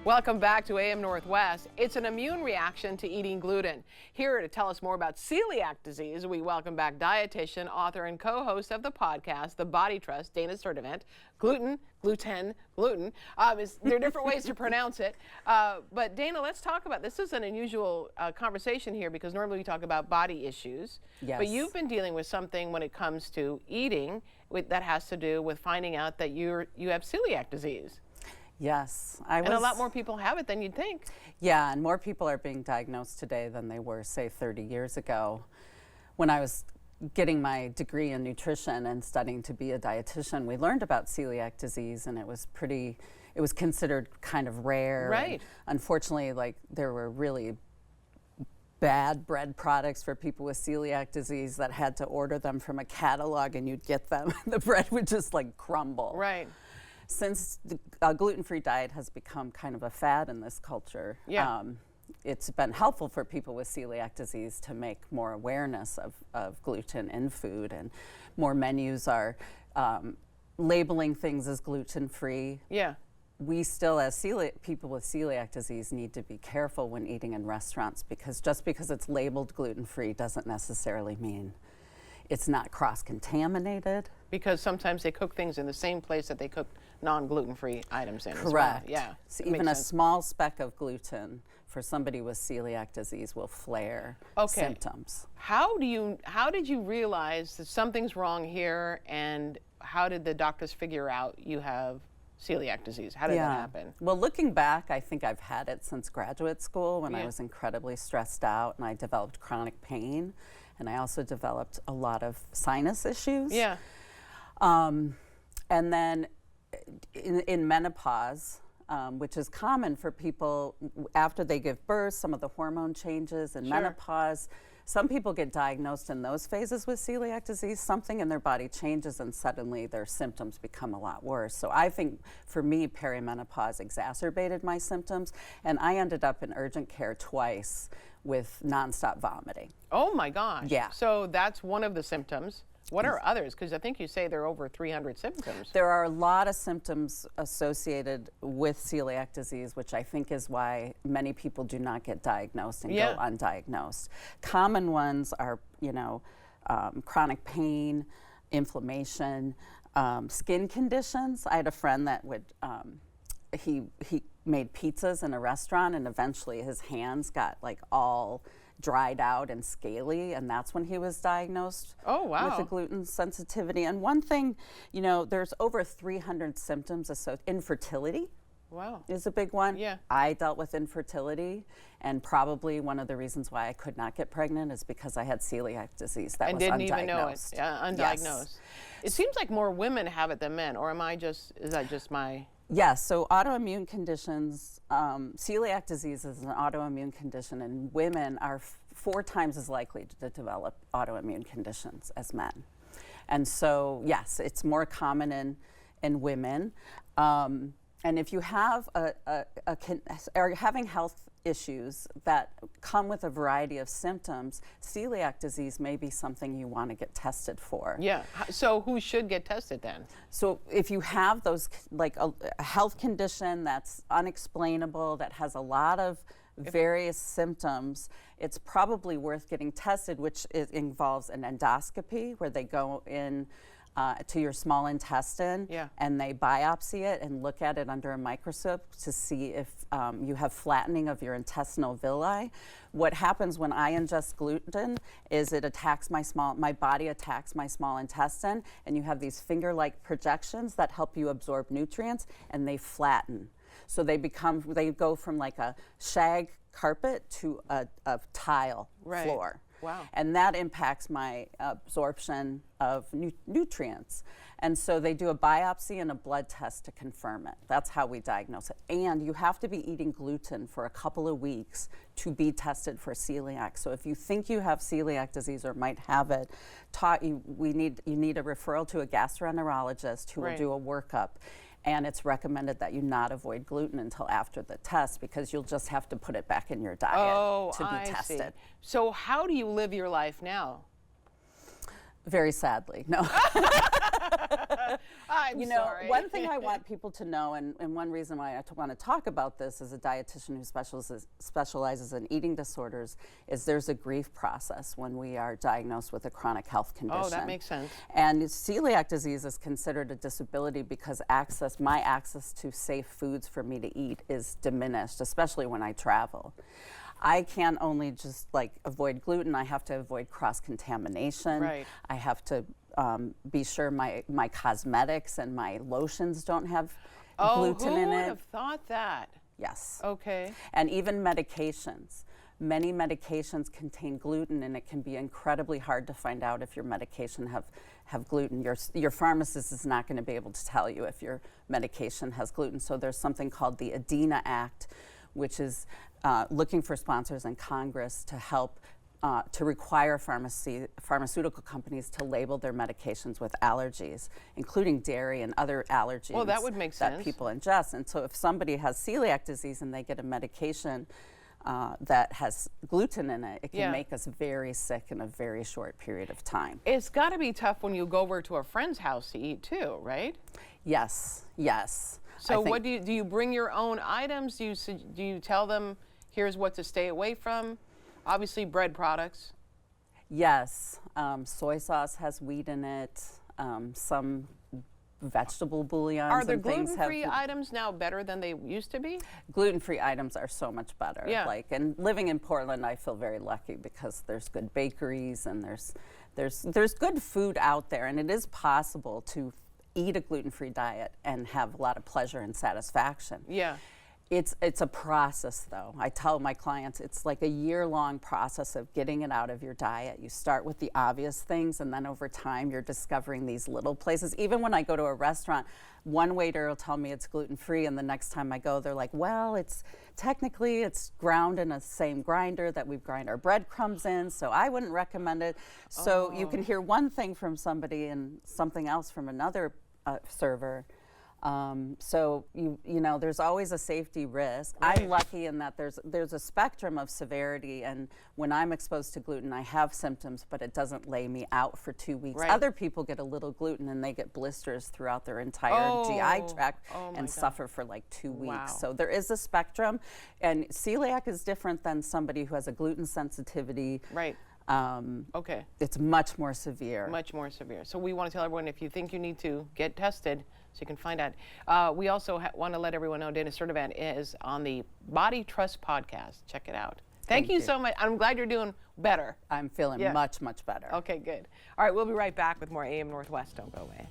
Welcome back to AM Northwest. It's an immune reaction to eating gluten. Here to tell us more about celiac disease, we welcome back dietitian, author, and co-host of the podcast, The Body Trust, Dana Sturtevant. Gluten. There are different ways to pronounce it. But Dana, let's talk about, this is an unusual conversation here because normally we talk about body issues. Yes. But you've been dealing with something when it comes to eating that has to do with finding out that you have celiac disease. Yes. And a lot more people have it than you'd think. Yeah, and more people are being diagnosed today than they were, say, 30 years ago. When I was getting my degree in nutrition and studying to be a dietitian, we learned about celiac disease, and it was considered kind of rare. Right. And unfortunately, there were really bad bread products for people with celiac disease that had to order them from a catalog, and you'd get them. The bread would just crumble. Right. Since the gluten-free diet has become kind of a fad in this culture, yeah. It's been helpful for people with celiac disease to make more awareness of gluten in food, and more menus are labeling things as gluten-free. Yeah. We still, as people with celiac disease, need to be careful when eating in restaurants, because just because it's labeled gluten-free doesn't necessarily mean it's not cross-contaminated. Because sometimes they cook things in the same place that they cook non-gluten-free items in. Correct. As well. Yeah. So even a small speck of gluten for somebody with celiac disease will flare symptoms. How did you realize that something's wrong here, and how did the doctors figure out you have celiac disease? How did that happen? Well, looking back, I think I've had it since graduate school when Yeah. I was incredibly stressed out, and I developed chronic pain, and I also developed a lot of sinus issues. Yeah. And then in menopause, which is common for people after they give birth, some of the hormone changes in menopause. Some people get diagnosed in those phases with celiac disease. Something in their body changes and suddenly their symptoms become a lot worse. So I think for me, perimenopause exacerbated my symptoms, and I ended up in urgent care twice with nonstop vomiting. Oh my gosh. Yeah. So that's one of the symptoms. What are others? Because I think you say there are over 300 symptoms. There are a lot of symptoms associated with celiac disease, which I think is why many people do not get diagnosed and go undiagnosed. Common ones are, chronic pain, inflammation, skin conditions. I had a friend that would, he made pizzas in a restaurant, and eventually his hands got all dried out and scaly, and that's when he was diagnosed with a gluten sensitivity. And one thing, there's over 300 symptoms associated. Infertility is a big one. Yeah. I dealt with infertility, and probably one of the reasons why I could not get pregnant is because I had celiac disease that and was didn't undiagnosed. even know it. Undiagnosed. Yes. It seems like more women have it than men, or is that just my... Yes, so autoimmune conditions, celiac disease is an autoimmune condition, and women are 4 times as likely to develop autoimmune conditions as men. And so, yes, it's more common in women. And if you have are having health issues that come with a variety of symptoms, celiac disease may be something you want to get tested for. Yeah. So who should get tested then? So if you have those, a health condition that's unexplainable, that has a lot of various symptoms, it's probably worth getting tested, which involves an endoscopy where they go in to your small intestine, and they biopsy it and look at it under a microscope to see if you have flattening of your intestinal villi. What happens when I ingest gluten is my body attacks my small intestine, and you have these finger-like projections that help you absorb nutrients, and they flatten. So they go from a shag carpet to a tile floor. Wow. And that impacts my absorption of nutrients. And so they do a biopsy and a blood test to confirm it. That's how we diagnose it. And you have to be eating gluten for a couple of weeks to be tested for celiac. So if you think you have celiac disease or might have it, you need a referral to a gastroenterologist who will do a workup. And it's recommended that you not avoid gluten until after the test, because you'll just have to put it back in your diet to be tested. So how do you live your life now? Very sadly, no. I'm sorry. One thing I want people to know, and one reason why I want to talk about this as a dietitian who specializes in eating disorders, is there's a grief process when we are diagnosed with a chronic health condition. Oh, that makes sense. And celiac disease is considered a disability because my access to safe foods for me to eat is diminished, especially when I travel. I can't only just avoid gluten, I have to avoid cross-contamination. Right. I have to be sure my cosmetics and my lotions don't have gluten in who would it. have thought that? Yes. Okay. And even medications. Many medications contain gluten, and it can be incredibly hard to find out if your medication have gluten. Your pharmacist is not going to be able to tell you if your medication has gluten. So there's something called the Adina Act, which is looking for sponsors in Congress to help to require pharmaceutical companies to label their medications with allergies, including dairy and other allergens. Well, that would make sense. That people ingest. And so if somebody has celiac disease and they get a medication that has gluten in it, it can make us very sick in a very short period of time. It's got to be tough when you go over to a friend's house to eat too, right? Yes, yes. So what do you bring your own items? Do you tell them here's what to stay away from? Obviously bread products. Yes, soy sauce has wheat in it. Some vegetable bouillons. Are the and things gluten-free items now better than they used to be? Gluten-free items are so much better. Yeah. And living in Portland, I feel very lucky because there's good bakeries and there's good food out there, and it is possible to eat a gluten-free diet and have a lot of pleasure and satisfaction. Yeah. It's a process, though. I tell my clients it's like a year-long process of getting it out of your diet. You start with the obvious things, and then over time you're discovering these little places. Even when I go to a restaurant, one waiter will tell me it's gluten-free, and the next time I go, they're like, well, it's ground in a same grinder that we grind our breadcrumbs in, so I wouldn't recommend it. So you can hear one thing from somebody and something else from another server. So there's always a safety risk. Right. I'm lucky in that there's a spectrum of severity, and when I'm exposed to gluten, I have symptoms, but it doesn't lay me out for 2 weeks. Right. Other people get a little gluten and they get blisters throughout their entire GI tract and suffer for like 2 weeks. Wow. So there is a spectrum, and celiac is different than somebody who has a gluten sensitivity. Right. Okay. It's much more severe. Much more severe. So we want to tell everyone, if you think you need to, get tested so you can find out. We also want to let everyone know Adina Sturtevant is on the Body Trust podcast. Check it out. Thank you so much. I'm glad you're doing better. I'm feeling much, much better. Okay, good. All right, we'll be right back with more AM Northwest. Don't go away.